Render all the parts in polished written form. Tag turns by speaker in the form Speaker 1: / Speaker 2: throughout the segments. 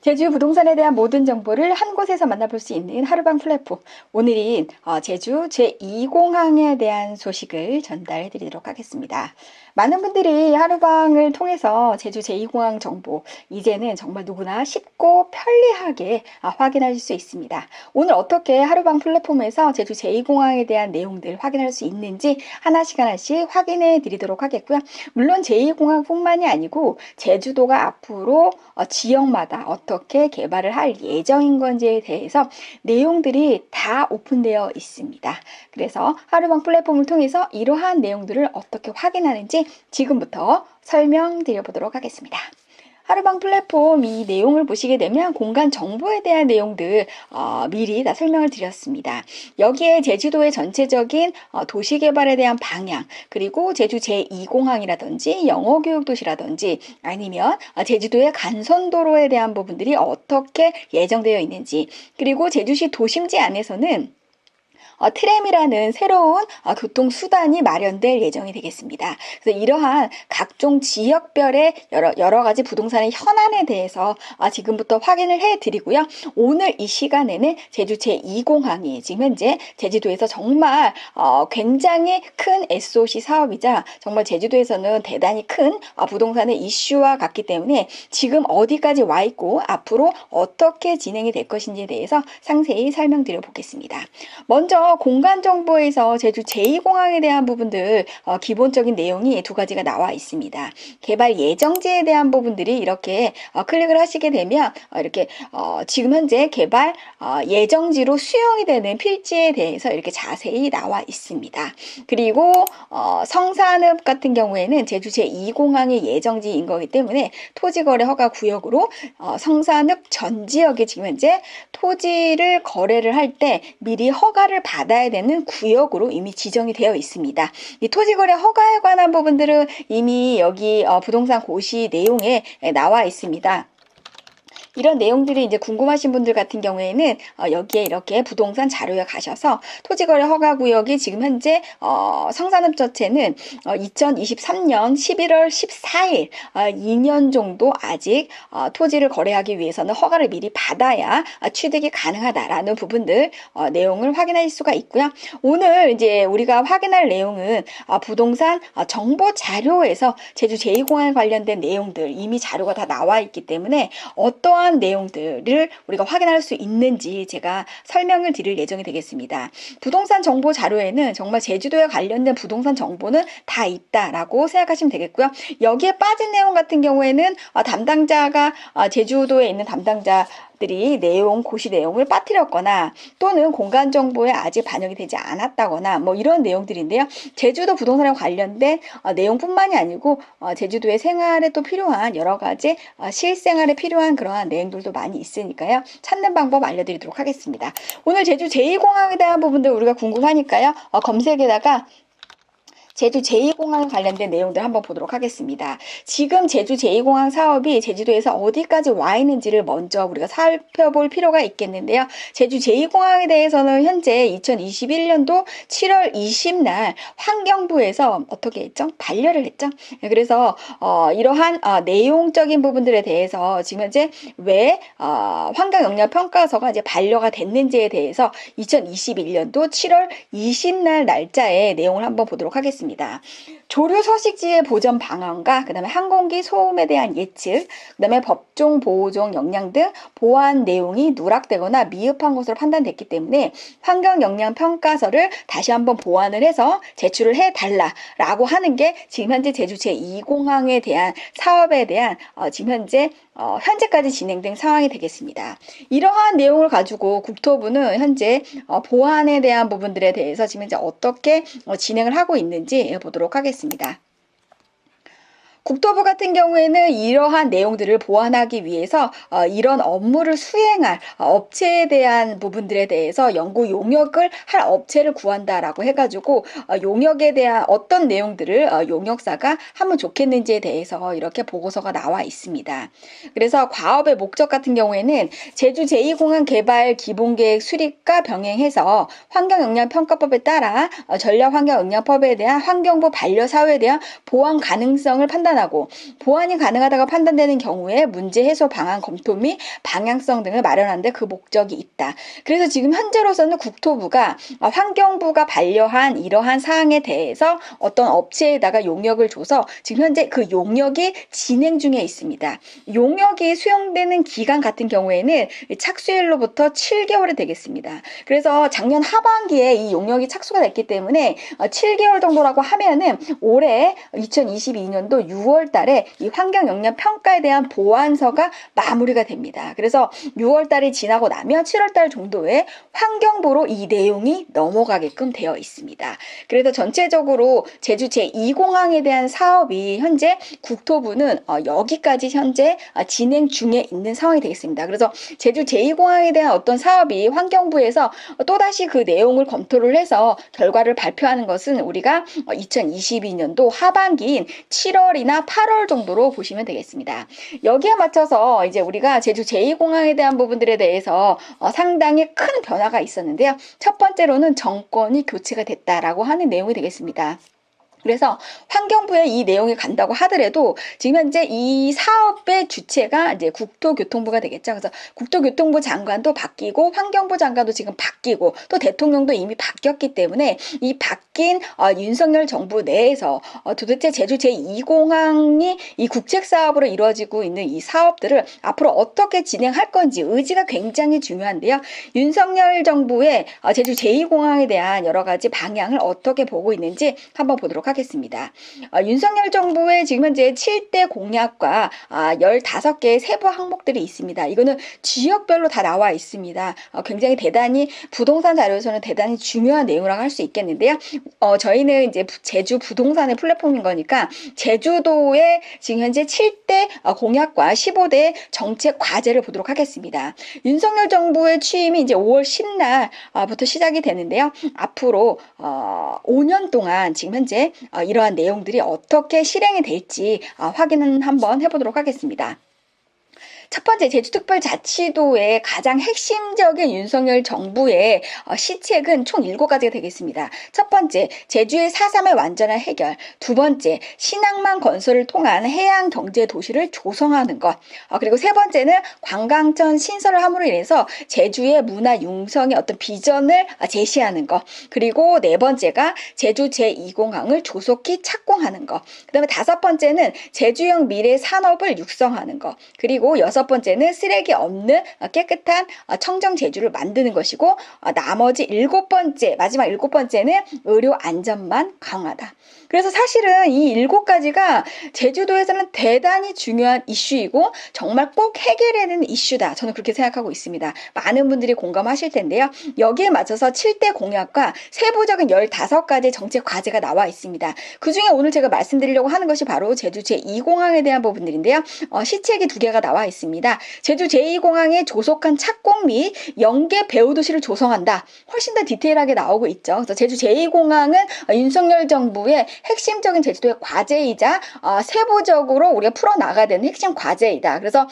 Speaker 1: 제주 부동산에 대한 모든 정보를 한 곳에서 만나볼 수 있는 하루방 플랫폼. 오늘은 제주 제2공항에 대한 소식을 전달해 드리도록 하겠습니다. 많은 분들이 하루방을 통해서 제주 제2공항 정보, 이제는 정말 누구나 쉽고 편리하게 확인할 수 있습니다. 오늘 어떻게 하루방 플랫폼에서 제주 제2공항에 대한 내용들 확인할 수 있는지 하나씩 확인해 드리도록 하겠고요. 물론 제2공항뿐만이 아니고 제주도가 앞으로 지역마다 어떻게 개발을 할 예정인 건지에 대해서 내용들이 다 오픈되어 있습니다. 그래서 하루방 플랫폼을 통해서 이러한 내용들을 어떻게 확인하는지 지금부터 설명드려 보도록 하겠습니다. 하루방 플랫폼 이 내용을 보시게 되면 공간 정보에 대한 내용들 미리 다 설명을 드렸습니다. 여기에 제주도의 전체적인 도시개발에 대한 방향, 그리고 제주 제2공항이라든지 영어교육도시라든지 아니면 제주도의 간선도로에 대한 부분들이 어떻게 예정되어 있는지, 그리고 제주시 도심지 안에서는 트램이라는 새로운 교통수단이 마련될 예정이 되겠습니다. 그래서 이러한 각종 지역별의 여러 가지 부동산의 현안에 대해서 지금부터 확인을 해드리고요. 오늘 이 시간에는 제주 제2공항이 지금 현재 제주도에서 정말 굉장히 큰 SOC 사업이자 정말 제주도에서는 대단히 큰 부동산의 이슈와 같기 때문에 지금 어디까지 와 있고 앞으로 어떻게 진행이 될 것인지에 대해서 상세히 설명드려 보겠습니다. 먼저 공간 정보에서 제주 제2공항에 대한 부분들 기본적인 내용이 두 가지가 나와 있습니다. 개발 예정지에 대한 부분들이 이렇게 클릭을 하시게 되면 이렇게 지금 현재 개발 예정지로 수용이 되는 필지에 대해서 이렇게 자세히 나와 있습니다. 그리고 성산읍 같은 경우에는 제주 제2공항의 예정지인 거기 때문에 토지거래 허가 구역으로 성산읍 전 지역에 지금 현재 토지를 거래를 할 때 미리 허가를 받아야 되는 구역으로 이미 지정이 되어 있습니다. 이 토지거래 허가에 관한 부분들은 이미 여기 부동산 고시 내용에 나와 있습니다. 이런 내용들이 이제 궁금하신 분들 같은 경우에는 여기에 이렇게 부동산 자료에 가셔서 토지거래 허가구역이 지금 현재 성산읍 자체는 2023년 11월 14일 2년 정도 아직 토지를 거래하기 위해서는 허가를 미리 받아야 취득이 가능하다라는 부분들 내용을 확인할 수가 있고요. 오늘 이제 우리가 확인할 내용은 부동산 정보 자료에서 제주 제2공항에 관련된 내용들 이미 자료가 다 나와 있기 때문에 어떠한 내용들을 우리가 확인할 수 있는지 제가 설명을 드릴 예정이 되겠습니다. 부동산 정보 자료에는 정말 제주도에 관련된 부동산 정보는 다 있다라고 생각하시면 되겠고요. 여기에 빠진 내용 같은 경우에는 담당자가 제주도에 있는 담당자들이 고시 내용을 빠뜨렸거나 또는 공간 정보에 아직 반영이 되지 않았다거나 뭐 이런 내용들인데요. 제주도 부동산에 관련된 내용뿐만이 아니고 제주도의 생활에 또 필요한 여러 가지 실생활에 필요한 그러한 내용들도 많이 있으니까요. 찾는 방법 알려드리도록 하겠습니다. 오늘 제주 제2공항에 대한 부분들 우리가 궁금하니까요. 검색에다가 제주 제2공항 관련된 내용들 한번 보도록 하겠습니다. 지금 제주 제2공항 사업이 제주도에서 어디까지 와 있는지를 먼저 우리가 살펴볼 필요가 있겠는데요. 제주 제2공항에 대해서는 현재 2021년도 7월 20날 환경부에서 어떻게 했죠? 반려를 했죠. 그래서 이러한 내용적인 부분들에 대해서 지금 현재 왜 환경영향평가서가 이제 반려가 됐는지에 대해서 2021년도 7월 20날 날짜의 내용을 한번 보도록 하겠습니다. 조류 서식지의 보전 방안과 그다음에 항공기 소음에 대한 예측, 그다음에 법종, 보호종, 영양 등 보안 내용이 누락되거나 미흡한 것으로 판단됐기 때문에 환경 영향 평가서를 다시 한번 보완을 해서 제출을 해달라라고 하는 게 지금 현재 제주 제2공항에 대한 사업에 대한 지금 현재까지 진행된 상황이 되겠습니다. 이러한 내용을 가지고 국토부는 현재 보안에 대한 부분들에 대해서 지금 현재 어떻게 진행을 하고 있는지 보도록 하겠습니다. 국토부 같은 경우에는 이러한 내용들을 보완하기 위해서 이런 업무를 수행할 업체에 대한 부분들에 대해서 연구 용역을 할 업체를 구한다라고 해가지고 용역에 대한 어떤 내용들을 용역사가 하면 좋겠는지에 대해서 이렇게 보고서가 나와 있습니다. 그래서 과업의 목적 같은 경우에는 제주 제2공항 개발 기본계획 수립과 병행해서 환경영향평가법에 따라 전략환경영향법에 대한 환경부 반려사회에 대한 보완 가능성을 판단 판단하고 보완이 가능하다고 판단되는 경우에 문제 해소 방안 검토 및 방향성 등을 마련하는 데 그 목적이 있다. 그래서 지금 현재로서는 국토부가 환경부가 반려한 이러한 사항에 대해서 어떤 업체에다가 용역을 줘서 지금 현재 그 용역이 진행 중에 있습니다. 용역이 수용되는 기간 같은 경우에는 착수일로부터 7개월이 되겠습니다. 그래서 작년 하반기에 이 용역이 착수가 됐기 때문에 7개월 정도라고 하면은 올해 2022년도 6월 달에 이 환경 영향 평가에 대한 보완서가 마무리가 됩니다. 그래서 6월 달이 지나고 나면 7월 달 정도에 환경부로 이 내용이 넘어가게끔 되어 있습니다. 그래서 전체적으로 제주 제2공항에 대한 사업이 현재 국토부는 여기까지 현재 진행 중에 있는 상황이 되겠습니다. 그래서 제주 제2공항에 대한 어떤 사업이 환경부에서 또다시 그 내용을 검토를 해서 결과를 발표하는 것은 우리가 2022년도 하반기인 7월이나 8월 정도로 보시면 되겠습니다. 여기에 맞춰서 이제 우리가 제주 제2공항에 대한 부분들에 대해서 상당히 큰 변화가 있었는데요. 첫 번째로는 정권이 교체가 됐다라고 하는 내용이 되겠습니다. 그래서 환경부에 이 내용이 간다고 하더라도 지금 현재 이 사업의 주체가 이제 국토교통부가 되겠죠. 그래서 국토교통부 장관도 바뀌고 환경부 장관도 지금 바뀌고 또 대통령도 이미 바뀌었기 때문에 이 바뀐 윤석열 정부 내에서 도대체 제주 제2공항이 이 국책 사업으로 이루어지고 있는 이 사업들을 앞으로 어떻게 진행할 건지 의지가 굉장히 중요한데요. 윤석열 정부의 제주 제2공항에 대한 여러 가지 방향을 어떻게 보고 있는지 한번 보도록 하겠습니다. 윤석열 정부의 지금 현재 7대 공약과 15개의 세부 항목들이 있습니다. 이거는 지역별로 다 나와 있습니다. 굉장히 대단히 부동산 자료에서는 대단히 중요한 내용이라고 할 수 있겠는데요. 저희는 이제 제주 부동산의 플랫폼인 거니까 제주도의 지금 현재 7대 공약과 15대 정책 과제를 보도록 하겠습니다. 윤석열 정부의 취임이 이제 5월 10날부터 시작이 되는데요. 앞으로 5년 동안 지금 현재 이러한 내용들이 어떻게 실행이 될지 확인은 한번 해보도록 하겠습니다. 첫 번째, 제주특별자치도의 가장 핵심적인 윤석열 정부의 시책은 총 7가지가 되겠습니다. 첫 번째, 제주의 4.3의 완전한 해결. 두 번째, 신항만 건설을 통한 해양 경제 도시를 조성하는 것. 그리고 세 번째는 관광천 신설을 함으로 인해서 제주의 문화 융성의 어떤 비전을 제시하는 것. 그리고 네 번째가 제주 제2공항을 조속히 착공하는 것. 그 다음에 다섯 번째는 제주형 미래 산업을 육성하는 것. 그리고 여섯 번째는 쓰레기 없는 깨끗한 청정 제주를 만드는 것이고, 나머지 마지막 일곱 번째는 의료 안전만 강화하다. 그래서 사실은 이 7가지가 제주도에서는 대단히 중요한 이슈이고 정말 꼭 해결해야 되는 이슈다. 저는 그렇게 생각하고 있습니다. 많은 분들이 공감하실 텐데요. 여기에 맞춰서 7대 공약과 세부적인 15가지 정책 과제가 나와 있습니다. 그중에 오늘 제가 말씀드리려고 하는 것이 바로 제주 제2공항에 대한 부분들인데요. 시책이 2개가 나와 있습니다. 제주 제2공항의 조속한 착공 및 연계 배후도시를 조성한다. 훨씬 더 디테일하게 나오고 있죠. 그래서 제주 제2공항은 윤석열 정부의 핵심적인 제주도의 과제이자 세부적으로 우리가 풀어나가야 되는 핵심 과제이다. 그래서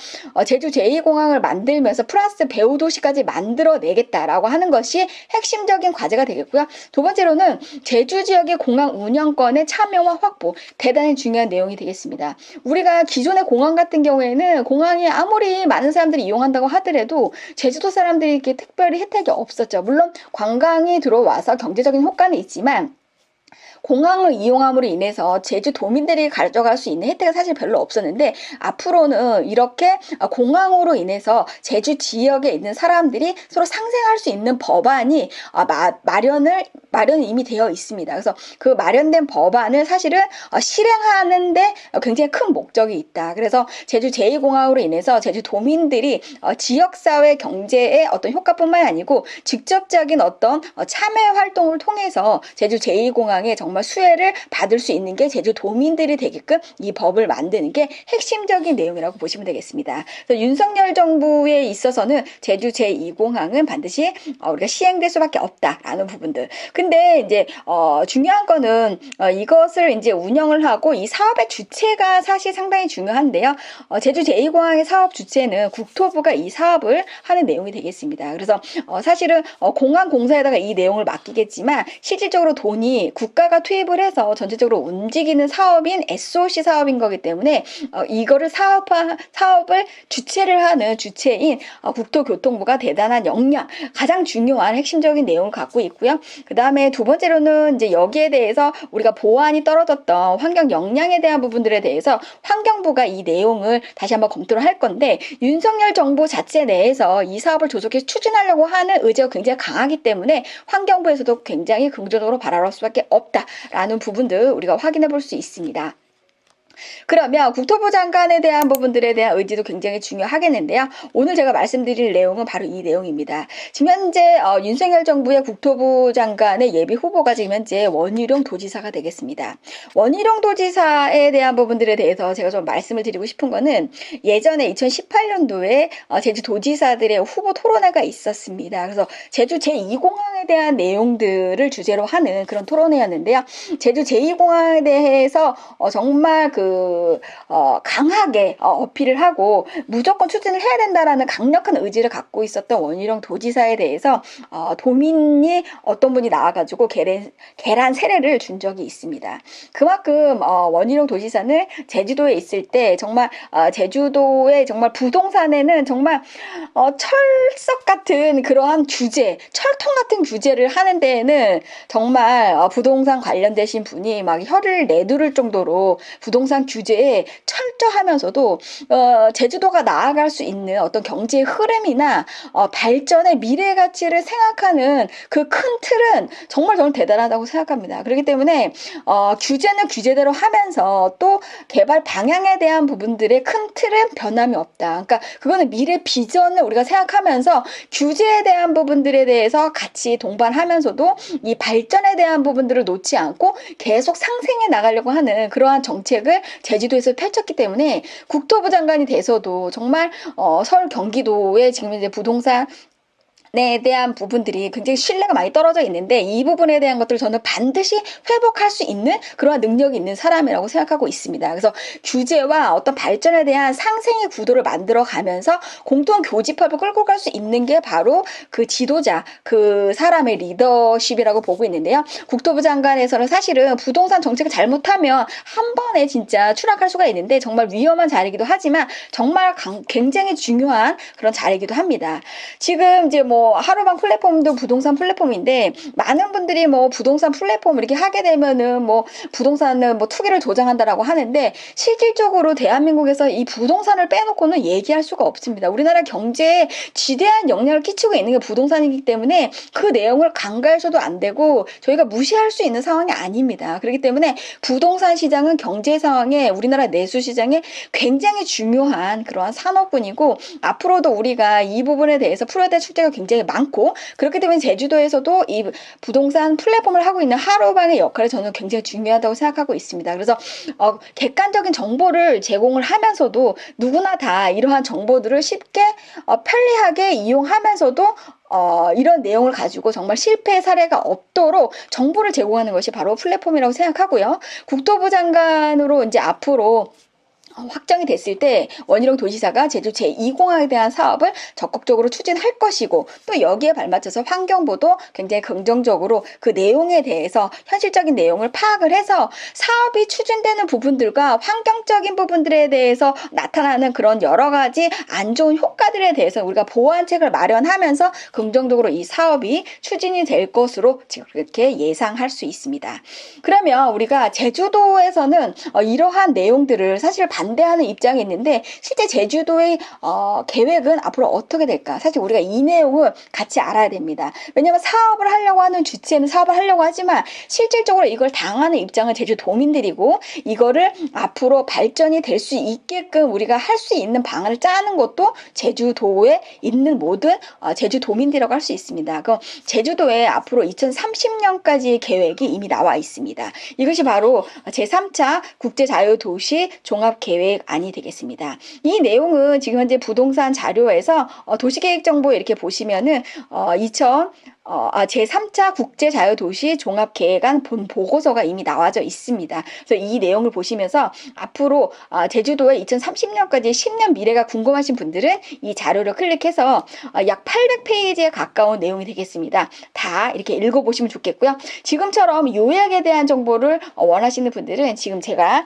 Speaker 1: 제주 제2공항을 만들면서 플러스 배후도시까지 만들어내겠다라고 하는 것이 핵심적인 과제가 되겠고요. 두 번째로는 제주 지역의 공항 운영권의 참여와 확보, 대단히 중요한 내용이 되겠습니다. 우리가 기존의 공항 같은 경우에는 공항이 아무리 많은 사람들이 이용한다고 하더라도 제주도 사람들이 이렇게 특별히 혜택이 없었죠. 물론 관광이 들어와서 경제적인 효과는 있지만 공항을 이용함으로 인해서 제주도민들이 가져갈 수 있는 혜택은 사실 별로 없었는데, 앞으로는 이렇게 공항으로 인해서 제주 지역에 있는 사람들이 서로 상생할 수 있는 법안이 마련이 이미 되어 있습니다. 그래서 그 마련된 법안을 사실은 실행하는데 굉장히 큰 목적이 있다. 그래서 제주 제2공항으로 인해서 제주도민들이 지역사회 경제의 어떤 효과뿐만 아니고 직접적인 어떤 참여 활동을 통해서 제주 제2공항에 정말 수혜를 받을 수 있는 게 제주도민들이 되게끔 이 법을 만드는 게 핵심적인 내용이라고 보시면 되겠습니다. 그래서 윤석열 정부에 있어서는 제주 제2공항은 반드시 우리가 시행될 수밖에 없다라는 부분들. 근데 근데 이제 중요한 거는 이것을 이제 운영을 하고 이 사업의 주체가 사실 상당히 중요한데요. 제주 제2공항의 사업 주체는 국토부가 이 사업을 하는 내용이 되겠습니다. 그래서 사실은 공항 공사에다가 이 내용을 맡기겠지만 실질적으로 돈이 국가가 투입을 해서 전체적으로 움직이는 사업인 SOC 사업인 거기 때문에 이거를 사업을 주체를 하는 주체인 국토교통부가 대단한 역량, 가장 중요한 핵심적인 내용을 갖고 있고요. 그 다음에 두 번째로는 이제 여기에 대해서 우리가 보완이 떨어졌던 환경 역량에 대한 부분들에 대해서 환경부가 이 내용을 다시 한번 검토를 할 건데, 윤석열 정부 자체 내에서 이 사업을 조속히 추진하려고 하는 의지가 굉장히 강하기 때문에 환경부에서도 굉장히 긍정적으로 바라볼 수밖에 없다라는 부분들 우리가 확인해 볼 수 있습니다. 그러면 국토부 장관에 대한 부분들에 대한 의지도 굉장히 중요하겠는데요. 오늘 제가 말씀드릴 내용은 바로 이 내용입니다. 지금 현재 윤석열 정부의 국토부 장관의 예비 후보가 지금 현재 원희룡 도지사가 되겠습니다. 원희룡 도지사에 대한 부분들에 대해서 제가 좀 말씀을 드리고 싶은 거는, 예전에 2018년도에 제주도지사들의 후보 토론회가 있었습니다. 그래서 제주 제2공항에 대한 내용들을 주제로 하는 그런 토론회였는데요. 제주 제2공항에 대해서 정말 강하게 어필을 하고 무조건 추진을 해야 된다라는 강력한 의지를 갖고 있었던 원희룡 도지사에 대해서 도민이 어떤 분이 나와가지고 계란 세례를 준 적이 있습니다. 그만큼 원희룡 도지사는 제주도에 있을 때 정말 제주도의 정말 부동산에는 정말 철석 같은 그러한 규제, 철통 같은 규제를 하는 데에는 정말 부동산 관련되신 분이 막 혀를 내두를 정도로 부동산 규제에 철저하면서도 제주도가 나아갈 수 있는 어떤 경제의 흐름이나 발전의 미래 가치를 생각하는 그 큰 틀은 정말 저는 대단하다고 생각합니다. 그렇기 때문에 규제는 규제대로 하면서 또 개발 방향에 대한 부분들의 큰 틀은 변함이 없다. 그러니까 그거는 미래 비전을 우리가 생각하면서 규제에 대한 부분들에 대해서 같이 동반하면서도 이 발전에 대한 부분들을 놓지 않고 계속 상생해 나가려고 하는 그러한 정책을 제주도에서 펼쳤기 때문에 국토부 장관이 돼서도 정말 서울 경기도에 지금 이제 부동산 에 대한 부분들이 굉장히 신뢰가 많이 떨어져 있는데, 이 부분에 대한 것들을 저는 반드시 회복할 수 있는 그러한 능력이 있는 사람이라고 생각하고 있습니다. 그래서 규제와 어떤 발전에 대한 상생의 구도를 만들어 가면서 공통 교집합을 끌고 갈 수 있는 게 바로 그 지도자, 그 사람의 리더십이라고 보고 있는데요. 국토부 장관에서는 사실은 부동산 정책을 잘못하면 한 번에 진짜 추락할 수가 있는데 정말 위험한 자리이기도 하지만 정말 굉장히 중요한 그런 자리이기도 합니다. 지금 이제 하루방 플랫폼도 부동산 플랫폼인데, 많은 분들이 부동산 플랫폼 이렇게 하게 되면은 부동산은 투기를 조장한다라고 하는데, 실질적으로 대한민국에서 이 부동산을 빼놓고는 얘기할 수가 없습니다. 우리나라 경제에 지대한 영향을 끼치고 있는 게 부동산이기 때문에 그 내용을 간과해서도 안 되고 저희가 무시할 수 있는 상황이 아닙니다. 그렇기 때문에 부동산 시장은 경제 상황에, 우리나라 내수 시장에 굉장히 중요한 그러한 산업군이고, 앞으로도 우리가 이 부분에 대해서 풀어야 될 숙제가 굉장히 많고, 그렇기 때문에 제주도에서도 이 부동산 플랫폼을 하고 있는 하루방의 역할이 저는 굉장히 중요하다고 생각하고 있습니다. 그래서 객관적인 정보를 제공을 하면서도 누구나 다 이러한 정보들을 쉽게 편리하게 이용하면서도 이런 내용을 가지고 정말 실패 사례가 없도록 정보를 제공하는 것이 바로 플랫폼이라고 생각하고요. 국토부 장관으로 이제 앞으로 확정이 됐을 때 원희룡 도지사가 제주 제2공항에 대한 사업을 적극적으로 추진할 것이고, 또 여기에 발맞춰서 환경부도 굉장히 긍정적으로 그 내용에 대해서 현실적인 내용을 파악을 해서 사업이 추진되는 부분들과 환경적인 부분들에 대해서 나타나는 그런 여러 가지 안 좋은 효과들에 대해서 우리가 보완책을 마련하면서 긍정적으로 이 사업이 추진이 될 것으로 지금 그렇게 예상할 수 있습니다. 그러면 우리가 제주도에서는 이러한 내용들을 사실 반대하는 입장이 있는데, 실제 제주도의 계획은 앞으로 어떻게 될까? 사실 우리가 이 내용을 같이 알아야 됩니다. 왜냐하면 사업을 하려고 하는 주체는 사업을 하려고 하지만 실질적으로 이걸 당하는 입장은 제주도민들이고, 이거를 앞으로 발전이 될 수 있게끔 우리가 할 수 있는 방안을 짜는 것도 제주도에 있는 모든 제주도민들이라고 할 수 있습니다. 그럼 제주도에 앞으로 2030년까지 계획이 이미 나와 있습니다. 이것이 바로 제3차 국제자유도시 종합계획 계획안이 되겠습니다. 이 내용은 지금 현재 부동산 자료에서 도시계획 정보 이렇게 보시면은 제3차 국제자유도시 종합계획안 본 보고서가 이미 나와져 있습니다. 그래서 이 내용을 보시면서 앞으로 제주도의 2030년까지 10년 미래가 궁금하신 분들은 이 자료를 클릭해서 약 800페이지에 가까운 내용이 되겠습니다. 다 이렇게 읽어보시면 좋겠고요. 지금처럼 요약에 대한 정보를 원하시는 분들은 지금 제가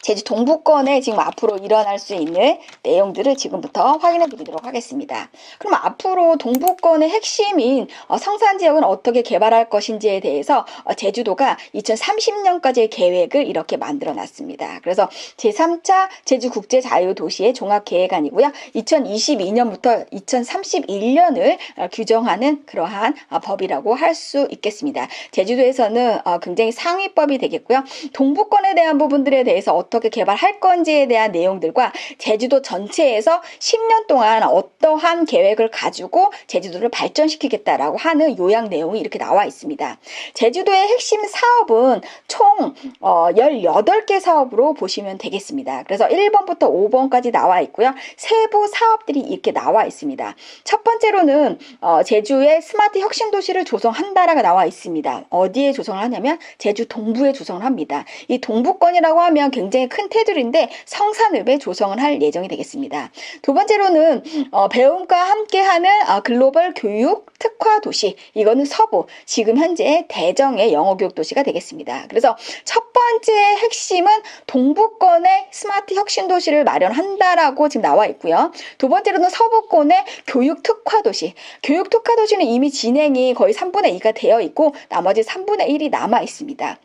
Speaker 1: 제주 동부권에 지금 앞으로 일어날 수 있는 내용들을 지금부터 확인해 드리도록 하겠습니다. 그럼 앞으로 동부권의 핵심인 성산지역은 어떻게 개발할 것인지에 대해서 제주도가 2030년까지의 계획을 이렇게 만들어 놨습니다. 그래서 제3차 제주국제자유도시의 종합계획안이고요. 2022년부터 2031년을 규정하는 그러한 법이라고 할 수 있겠습니다. 제주도에서는 굉장히 상위법이 되겠고요. 동부권에 대한 부분들에 대해서 어떻게 개발할 건지에 대한 내용들과 제주도 전체에서 10년 동안 어떠한 계획을 가지고 제주도를 발전시키겠다라고 하는 요약 내용이 이렇게 나와 있습니다. 제주도의 핵심 사업은 총 18개 사업으로 보시면 되겠습니다. 그래서 1번부터 5번까지 나와 있고요. 세부 사업들이 이렇게 나와 있습니다. 첫 번째로는 제주의 스마트 혁신도시를 조성한다라고 나와 있습니다. 어디에 조성을 하냐면 제주 동부에 조성을 합니다. 이 동부권이라고 하면 굉장히 큰 테두리인데 성산읍에 조성을 할 예정이 되겠습니다. 두 번째로는 배움과 함께하는 글로벌 교육 특화 도시, 이거는 서부, 지금 현재 대정의 영어교육 도시가 되겠습니다. 그래서 첫 번째 핵심은 동부권의 스마트 혁신 도시를 마련한다라고 지금 나와 있고요. 두 번째로는 서부권의 교육 특화 도시, 교육 특화 도시는 이미 진행이 거의 3분의 2가 되어 있고 나머지 3분의 1이 남아 있습니다.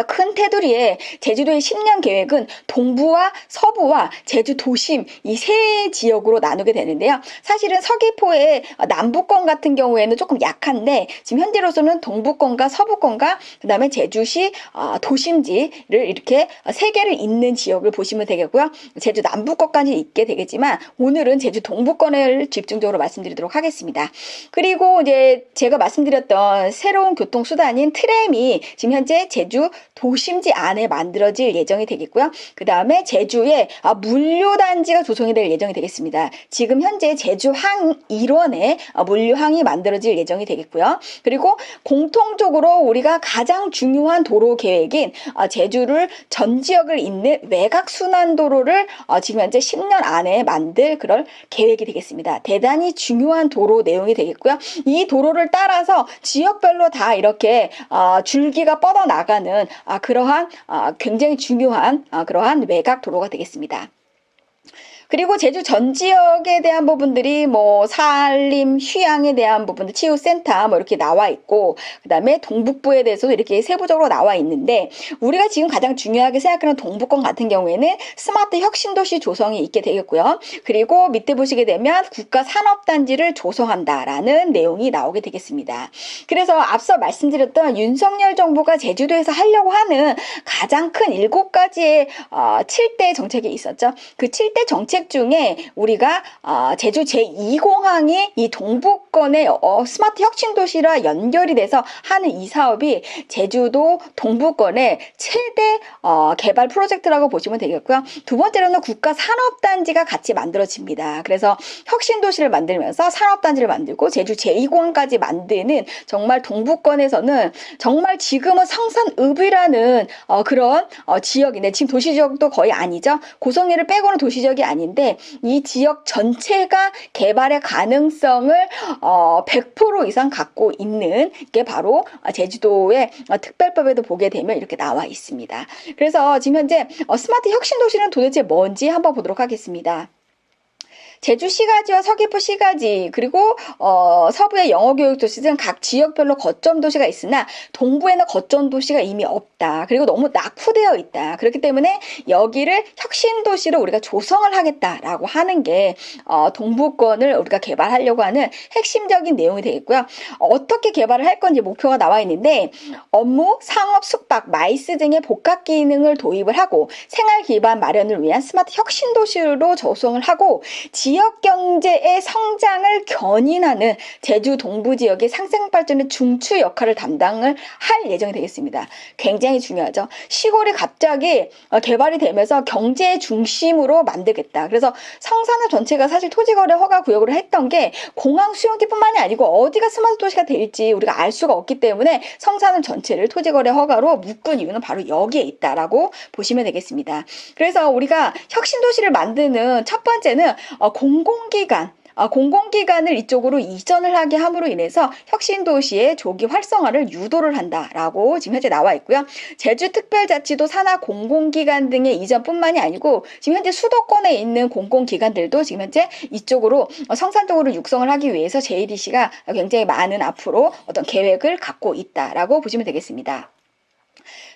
Speaker 1: 큰 테두리에 제주도의 10년 계획은 동부와 서부와 제주 도심 이 세 지역으로 나누게 되는데요. 사실은 서귀포의 남부권 같은 경우에는 조금 약한데 지금 현재로서는 동부권과 서부권과 그다음에 제주시 도심지를 이렇게 세 개를 잇는 지역을 보시면 되겠고요. 제주 남부권까지 있게 되겠지만 오늘은 제주 동부권을 집중적으로 말씀드리도록 하겠습니다. 그리고 이제 제가 말씀드렸던 새로운 교통수단인 트램이 지금 현재 제주 도심지 안에 만들어질 예정이 되겠고요. 그 다음에 제주에 물류단지가 조성이 될 예정이 되겠습니다. 지금 현재 제주항 일원에 물류항이 만들어질 예정이 되겠고요. 그리고 공통적으로 우리가 가장 중요한 도로 계획인 제주를 전 지역을 잇는 외곽순환도로를 지금 현재 10년 안에 만들 그럴 계획이 되겠습니다. 대단히 중요한 도로 내용이 되겠고요. 이 도로를 따라서 지역별로 다 이렇게 줄기가 뻗어나가는 그러한 굉장히 중요한 그러한 외곽 도로가 되겠습니다. 그리고 제주 전 지역에 대한 부분들이 산림, 휴양에 대한 부분들, 치유센터 이렇게 나와 있고 그다음에 동북부에 대해서도 이렇게 세부적으로 나와 있는데 우리가 지금 가장 중요하게 생각하는 동부권 같은 경우에는 스마트 혁신도시 조성이 있게 되겠고요. 그리고 밑에 보시게 되면 국가산업단지를 조성한다라는 내용이 나오게 되겠습니다. 그래서 앞서 말씀드렸던 윤석열 정부가 제주도에서 하려고 하는 가장 큰 7가지의 7대 정책이 있었죠. 그 7대 정책 중에 우리가 제주 제2공항이 이 동부권의 스마트 혁신도시와 연결이 돼서 하는 이 사업이 제주도 동부권의 최대 개발 프로젝트라고 보시면 되겠고요. 두 번째로는 국가산업단지가 같이 만들어집니다. 그래서 혁신도시를 만들면서 산업단지를 만들고 제주 제2공항까지 만드는 정말 동부권에서는 정말 지금은 성산읍이라는 그런 지역인데 지금 도시지역도 거의 아니죠. 고성리를 빼고는 도시지역이 아닌데 이 지역 전체가 개발의 가능성을 100% 이상 갖고 있는 게 바로 제주도의 특별법에도 보게 되면 이렇게 나와 있습니다. 그래서 지금 현재 스마트 혁신도시는 도대체 뭔지 한번 보도록 하겠습니다. 제주시가지와 서귀포시가지 그리고 서부의 영어교육도시 등 각 지역별로 거점 도시가 있으나 동부에는 거점 도시가 이미 없다. 그리고 너무 낙후되어 있다. 그렇기 때문에 여기를 혁신도시로 우리가 조성을 하겠다라고 하는 게 동부권을 우리가 개발하려고 하는 핵심적인 내용이 되겠고요. 어떻게 개발을 할 건지 목표가 나와 있는데 업무, 상업, 숙박, 마이스 등의 복합 기능을 도입을 하고 생활 기반 마련을 위한 스마트 혁신도시로 조성을 하고 지역 경제의 성장을 견인하는 제주 동부 지역의 상생 발전의 중추 역할을 담당을 할 예정이 되겠습니다. 굉장히 중요하죠. 시골이 갑자기 개발이 되면서 경제의 중심으로 만들겠다. 그래서 성산읍 전체가 사실 토지거래 허가 구역으로 했던 게 공항 수용지뿐만이 아니고 어디가 스마트 도시가 될지 우리가 알 수가 없기 때문에 성산읍 전체를 토지거래 허가로 묶은 이유는 바로 여기에 있다라고 보시면 되겠습니다. 그래서 우리가 혁신도시를 만드는 첫 번째는 공공기관을 이쪽으로 이전을 하게 함으로 인해서 혁신도시의 조기 활성화를 유도를 한다라고 지금 현재 나와 있고요. 제주특별자치도 산하 공공기관 등의 이전뿐만이 아니고 지금 현재 수도권에 있는 공공기관들도 지금 현재 이쪽으로 성산 쪽으로 육성을 하기 위해서 JDC가 굉장히 많은 앞으로 어떤 계획을 갖고 있다라고 보시면 되겠습니다.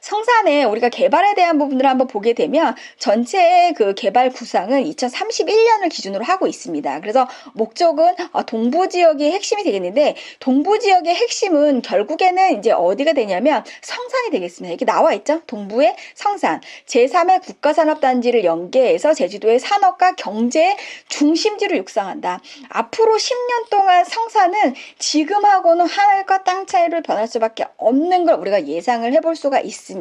Speaker 1: 성산에 우리가 개발에 대한 부분을 한번 보게 되면 전체의 그 개발 구상은 2031년을 기준으로 하고 있습니다. 그래서 목적은 동부 지역이 핵심이 되겠는데 동부 지역의 핵심은 결국에는 이제 어디가 되냐면 성산이 되겠습니다. 이렇게 나와 있죠. 동부의 성산 제3의 국가산업단지를 연계해서 제주도의 산업과 경제의 중심지를 육성한다. 앞으로 10년 동안 성산은 지금하고는 하늘과 땅 차이를 변할 수밖에 없는 걸 우리가 예상을 해볼 수가 있습니다.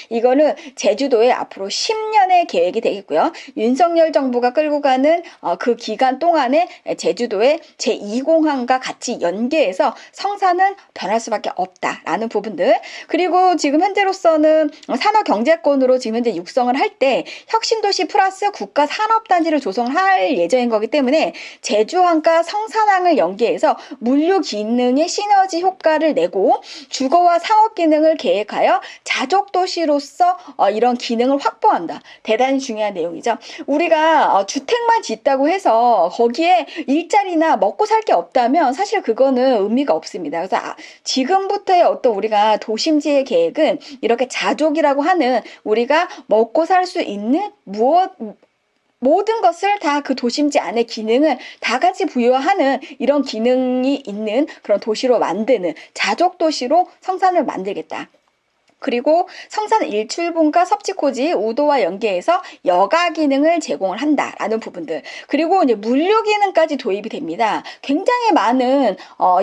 Speaker 1: 이거는 제주도의 앞으로 10년의 계획이 되겠고요. 윤석열 정부가 끌고 가는 그 기간 동안에 제주도의 제2공항과 같이 연계해서 성산은 변할 수밖에 없다라는 부분들. 그리고 지금 현재로서는 산업경제권으로 지금 현재 육성을 할 때 혁신도시 플러스 국가산업단지를 조성할 예정인 거기 때문에 제주항과 성산항을 연계해서 물류 기능의 시너지 효과를 내고 주거와 상업 기능을 계획하여 자족도시로서 이런 기능을 확보한다. 대단히 중요한 내용이죠. 우리가 주택만 짓다고 해서 거기에 일자리나 먹고 살 게 없다면 사실 그거는 의미가 없습니다. 그래서 지금부터의 어떤 우리가 도심지의 계획은 이렇게 자족이라고 하는 우리가 먹고 살 수 있는 모든 것을 다 그 도심지 안에 기능을 다 같이 부여하는 이런 기능이 있는 그런 도시로 만드는 자족도시로 성산을 만들겠다. 그리고 성산 일출봉과 섭지코지 우도와 연계해서 여가 기능을 제공을 한다라는 부분들. 그리고 이제 물류 기능까지 도입이 됩니다. 굉장히 많은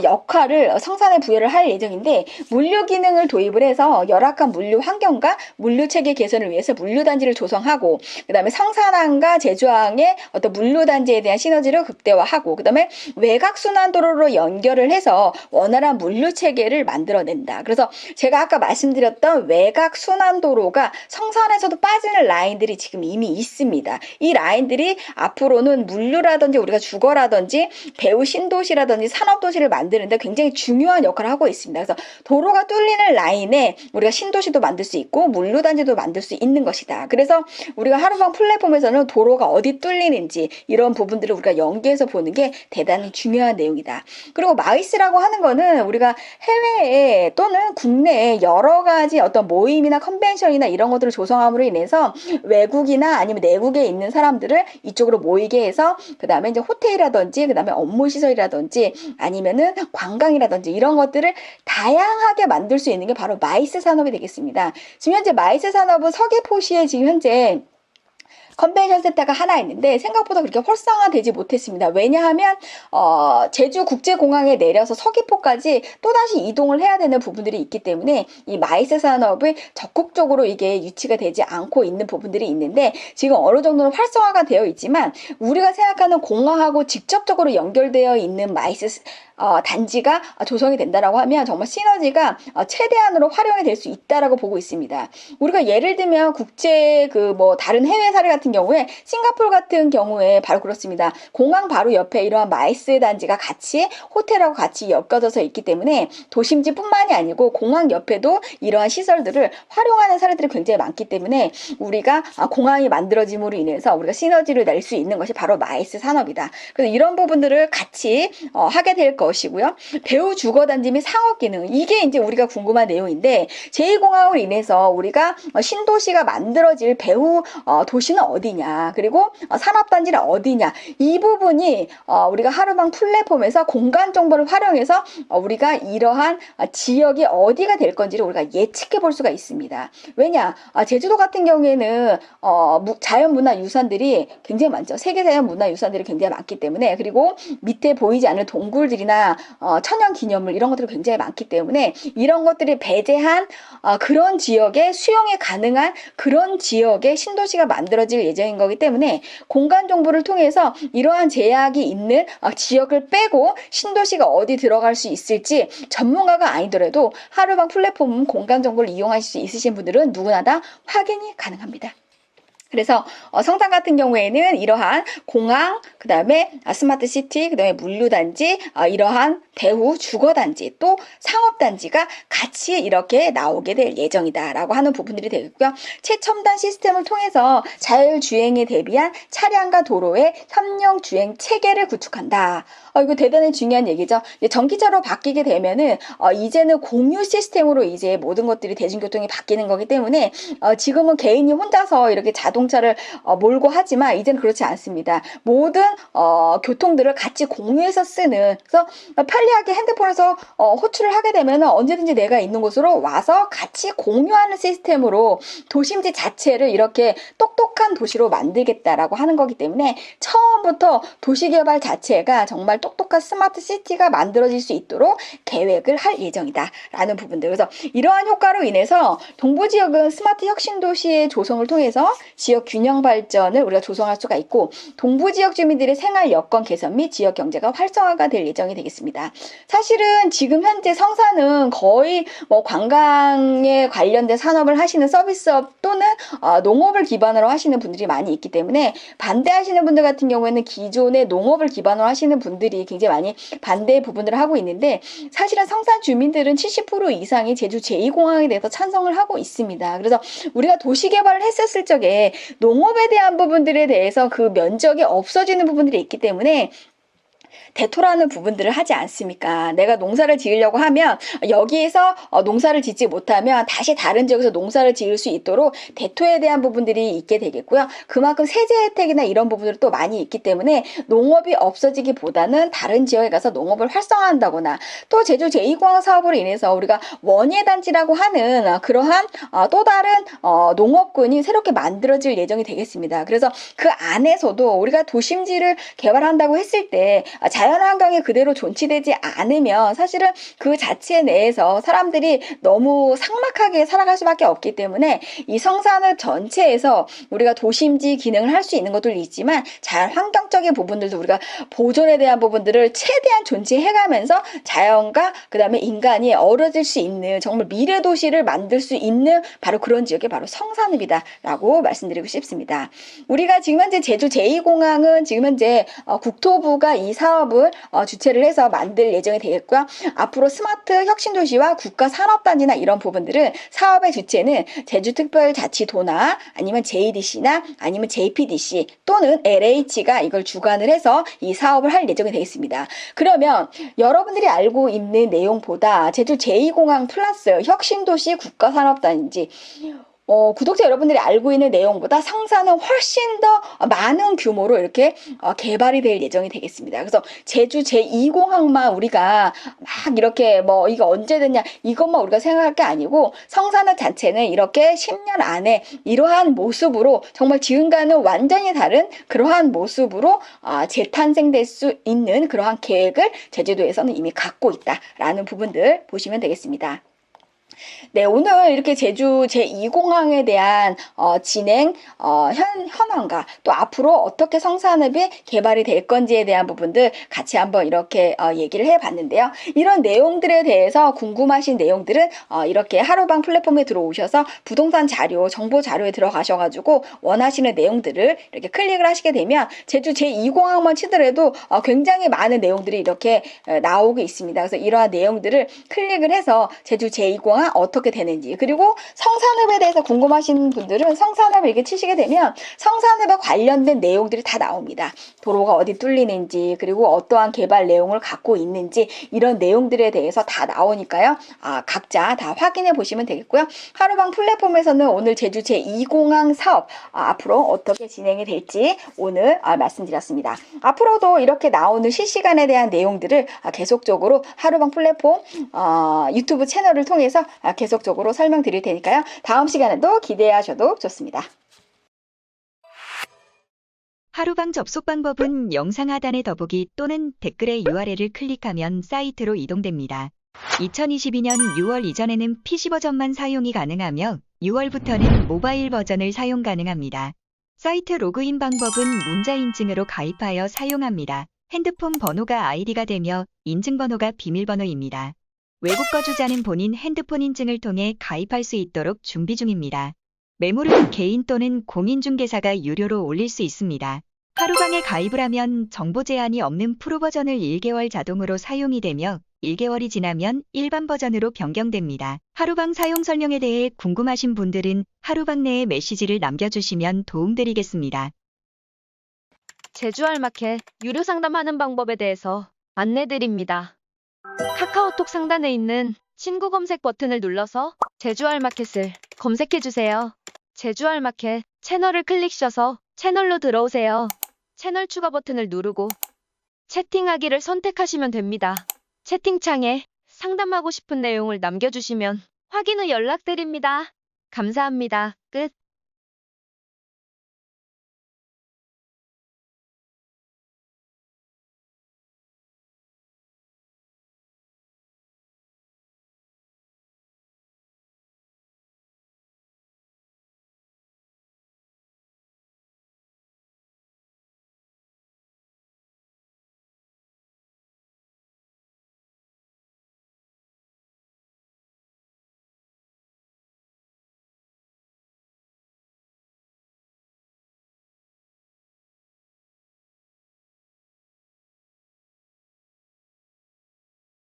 Speaker 1: 역할을 성산에 부여를 할 예정인데 물류 기능을 도입을 해서 열악한 물류 환경과 물류 체계 개선을 위해서 물류 단지를 조성하고 그다음에 성산항과 제주항의 어떤 물류 단지에 대한 시너지를 극대화하고 그다음에 외곽 순환도로로 연결을 해서 원활한 물류 체계를 만들어낸다. 그래서 제가 아까 말씀드렸던 외곽 순환도로가 성산에서도 빠지는 라인들이 지금 이미 있습니다. 이 라인들이 앞으로는 물류라든지 우리가 주거라든지 배후 신도시라든지 산업도시를 만드는데 굉장히 중요한 역할을 하고 있습니다. 그래서 도로가 뚫리는 라인에 우리가 신도시도 만들 수 있고 물류단지도 만들 수 있는 것이다. 그래서 우리가 하루방 플랫폼에서는 도로가 어디 뚫리는지 이런 부분들을 우리가 연계해서 보는 게 대단히 중요한 내용이다. 그리고 마이스라고 하는 거는 우리가 해외에 또는 국내에 여러 가지 어떤 모임이나 컨벤션이나 이런 것들을 조성함으로 인해서 외국이나 아니면 내국에 있는 사람들을 이쪽으로 모이게 해서 그 다음에 이제 호텔이라든지 그 다음에 업무 시설이라든지 아니면은 관광이라든지 이런 것들을 다양하게 만들 수 있는 게 바로 마이스 산업이 되겠습니다. 지금 현재 마이스 산업은 서귀포시에 지금 현재 컨벤션 센터가 하나 있는데 생각보다 그렇게 활성화되지 못했습니다. 왜냐하면 제주국제공항에 내려서 서귀포까지 또다시 이동을 해야 되는 부분들이 있기 때문에 이 마이스 산업이 적극적으로 이게 유치가 되지 않고 있는 부분들이 있는데 지금 어느 정도는 활성화가 되어 있지만 우리가 생각하는 공항하고 직접적으로 연결되어 있는 마이스 단지가 조성이 된다라고 하면 정말 시너지가 최대한으로 활용이 될 수 있다라고 보고 있습니다. 우리가 예를 들면 국제 다른 해외 사례 같은 경우에 싱가포르 같은 경우에 바로 그렇습니다. 공항 바로 옆에 이러한 마이스 단지가 같이 호텔하고 같이 엮여져서 있기 때문에 도심지뿐만이 아니고 공항 옆에도 이러한 시설들을 활용하는 사례들이 굉장히 많기 때문에 우리가 공항이 만들어짐으로 인해서 우리가 시너지를 낼 수 있는 것이 바로 마이스 산업이다. 그래서 이런 부분들을 같이 하게 될 것이고요. 배후 주거단지 및 상업기능 이게 이제 우리가 궁금한 내용인데 제2공항으로 인해서 우리가 신도시가 만들어질 배후 도시는 어디냐, 그리고 산업단지는 어디냐, 이 부분이 우리가 하루방 플랫폼에서 공간 정보를 활용해서 우리가 이러한 지역이 어디가 될 건지를 우리가 예측해 볼 수가 있습니다. 왜냐, 제주도 같은 경우에는 자연문화유산들이 굉장히 많죠. 세계자연문화유산들이 굉장히 많기 때문에, 그리고 밑에 보이지 않는 동굴들이나 천연기념물 이런 것들이 굉장히 많기 때문에 이런 것들이 배제한 그런 지역에 수용이 가능한 그런 지역에 신도시가 만들어질 예정인 거기 때문에 공간 정보를 통해서 이러한 제약이 있는 지역을 빼고 신도시가 어디 들어갈 수 있을지 전문가가 아니더라도 하루방 플랫폼 공간 정보를 이용하실 수 있으신 분들은 누구나 다 확인이 가능합니다. 그래서 성산 같은 경우에는 이러한 공항, 그 다음에 스마트시티, 그 다음에 물류단지, 이러한 대우 주거단지, 또 상업단지가 같이 이렇게 나오게 될 예정이다라고 하는 부분들이 되겠고요. 최첨단 시스템을 통해서 자율주행에 대비한 차량과 도로의 협력주행 체계를 구축한다. 이거 대단히 중요한 얘기죠. 이제 전기차로 바뀌게 되면은 이제는 공유 시스템으로 이제 모든 것들이 대중교통이 바뀌는 거기 때문에 지금은 개인이 혼자서 이렇게 자동차를 몰고 하지만 이제는 그렇지 않습니다. 모든 교통들을 같이 공유해서 쓰는, 그래서 편리하게 핸드폰에서 호출을 하게 되면 언제든지 내가 있는 곳으로 와서 같이 공유하는 시스템으로 도심지 자체를 이렇게 똑똑한 도시로 만들겠다라고 하는 거기 때문에 처음부터 도시개발 자체가 정말 똑똑한 스마트 시티가 만들어질 수 있도록 계획을 할 예정이다 라는 부분들. 그래서 이러한 효과로 인해서 동부지역은 스마트 혁신도시의 조성을 통해서 지역 균형 발전을 우리가 조성할 수가 있고, 동부지역 주민들의 생활 여건 개선 및 지역 경제가 활성화가 될 예정이 되겠습니다. 사실은 지금 현재 성산은 거의 관광에 관련된 산업을 하시는 서비스업 또는 농업을 기반으로 하시는 분들이 많이 있기 때문에 반대하시는 분들 같은 경우에는 기존의 농업을 기반으로 하시는 분들이 굉장히 많이 반대의 부분들을 하고 있는데, 사실은 성산 주민들은 70% 이상이 제주 제2공항에 대해서 찬성을 하고 있습니다. 그래서 우리가 도시개발을 했었을 적에 농업에 대한 부분들에 대해서 그 면적이 없어지는 부분들이 있기 때문에 대토라는 부분들을 하지 않습니까? 내가 농사를 지으려고 하면 여기에서 농사를 짓지 못하면 다시 다른 지역에서 농사를 지을 수 있도록 대토에 대한 부분들이 있게 되겠고요. 그만큼 세제 혜택이나 이런 부분들이 또 많이 있기 때문에 농업이 없어지기보다는 다른 지역에 가서 농업을 활성화한다거나, 또 제주 제2공항 사업으로 인해서 우리가 원예단지라고 하는 그러한 또 다른 농업군이 새롭게 만들어질 예정이 되겠습니다. 그래서 그 안에서도 우리가 도심지를 개발한다고 했을 때 자연환경이 그대로 존치되지 않으면 사실은 그 자체 내에서 사람들이 너무 삭막하게 살아갈 수밖에 없기 때문에 이 성산을 전체에서 우리가 도심지 기능을 할 수 있는 것들이 있지만 자연환경적인 부분들도 우리가 보존에 대한 부분들을 최대한 존치해가면서 자연과 그 다음에 인간이 어우러질 수 있는 정말 미래도시를 만들 수 있는 바로 그런 지역이 바로 성산읍이다 라고 말씀드리고 싶습니다. 우리가 지금 현재 제주 제2공항은 지금 현재 국토부가 이 사업을 주최를 해서 만들 예정이 되겠고요. 앞으로 스마트 혁신도시와 국가산업단지나 이런 부분들은 사업의 주체는 제주특별자치도나 아니면 JDC나 아니면 JPDC 또는 LH가 이걸 주관을 해서 이 사업을 할 예정이 되겠습니다. 그러면 여러분들이 알고 있는 내용보다 제주 제2공항 플러스 혁신도시 국가산업단지, 구독자 여러분들이 알고 있는 내용보다 성산은 훨씬 더 많은 규모로 이렇게 개발이 될 예정이 되겠습니다. 그래서 제주 제2공항만 우리가 막 이렇게 이거 언제 됐냐 이것만 우리가 생각할 게 아니고 성산읍 자체는 이렇게 10년 안에 이러한 모습으로 정말 지금과는 완전히 다른 그러한 모습으로 재탄생될 수 있는 그러한 계획을 제주도에서는 이미 갖고 있다라는 부분들 보시면 되겠습니다. 네, 오늘 이렇게 제주 제2공항에 대한 진행, 현황과 또 앞으로 어떻게 성산읍이 개발이 될 건지에 대한 부분들 같이 한번 이렇게 얘기를 해봤는데요. 이런 내용들에 대해서 궁금하신 내용들은 이렇게 하루방 플랫폼에 들어오셔서 부동산 자료, 정보 자료에 들어가셔가지고 원하시는 내용들을 이렇게 클릭을 하시게 되면 제주 제2공항만 치더라도 굉장히 많은 내용들이 이렇게 나오고 있습니다. 그래서 이러한 내용들을 클릭을 해서 제주 제2공항 도로가 어떻게 되는지, 그리고 성산읍에 대해서 궁금하신 분들은 성산읍 이렇게 치시게 되면 성산읍에 관련된 내용들이 다 나옵니다. 도로가 어디 뚫리는지, 그리고 어떠한 개발 내용을 갖고 있는지, 이런 내용들에 대해서 다 나오니까요. 각자 다 확인해 보시면 되겠고요. 하루방 플랫폼에서는 오늘 제주 제2공항 사업 앞으로 어떻게 진행이 될지 오늘 말씀드렸습니다. 앞으로도 이렇게 나오는 실시간에 대한 내용들을 계속적으로 하루방 플랫폼 유튜브 채널을 통해서 계속적으로 설명드릴 테니까요. 다음 시간에도 기대하셔도 좋습니다.
Speaker 2: 하루방 접속 방법은 영상 하단의 더보기 또는 댓글의 URL을 클릭하면 사이트로 이동됩니다. 2022년 6월 이전에는 PC 버전만 사용이 가능하며 6월부터는 모바일 버전을 사용 가능합니다. 사이트 로그인 방법은 문자 인증으로 가입하여 사용합니다. 핸드폰 번호가 아이디가 되며 인증번호가 비밀번호입니다. 외국 거주자는 본인 핸드폰 인증을 통해 가입할 수 있도록 준비 중입니다. 매물은 개인 또는 공인중개사가 유료로 올릴 수 있습니다. 하루방에 가입을 하면 정보 제한이 없는 프로 버전을 1개월 자동으로 사용이 되며 1개월이 지나면 일반 버전으로 변경됩니다. 하루방 사용 설명에 대해 궁금하신 분들은 하루방 내에 메시지를 남겨주시면 도움드리겠습니다.
Speaker 3: 제주알마켓 유료 상담하는 방법에 대해서 안내드립니다. 카카오톡 상단에 있는 친구 검색 버튼을 눌러서 제주알마켓을 검색해주세요. 제주알마켓 채널을 클릭하셔서 채널로 들어오세요. 채널 추가 버튼을 누르고 채팅하기를 선택하시면 됩니다. 채팅창에 상담하고 싶은 내용을 남겨주시면 확인 후 연락드립니다. 감사합니다.